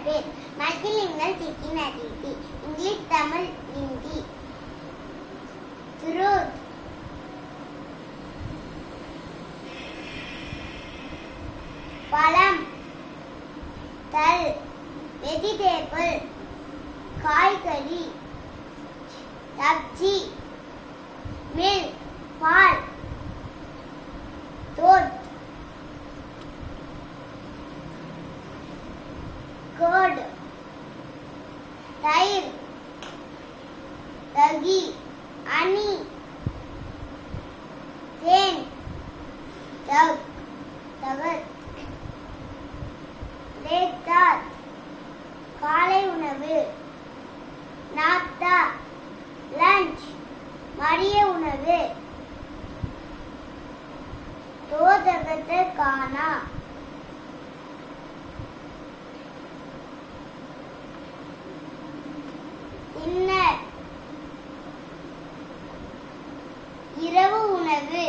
பேர். Multilingual thinking ability. English, Tamil, Hindi. Truth. பழம், தல், வெஜிடேபிள், காய்கறி, சப்ஜி, மில்க், பால், தோட், கர்ட், தயிர், தகி, அணி, தேன், ஜக், தகர், பிரேக்ஃபாஸ்ட், காலை உணவு, நாஸ்தா, லஞ்ச், மதிய உணவு, தோசகத்தை காணா, டின்னர், இரவு உணவு.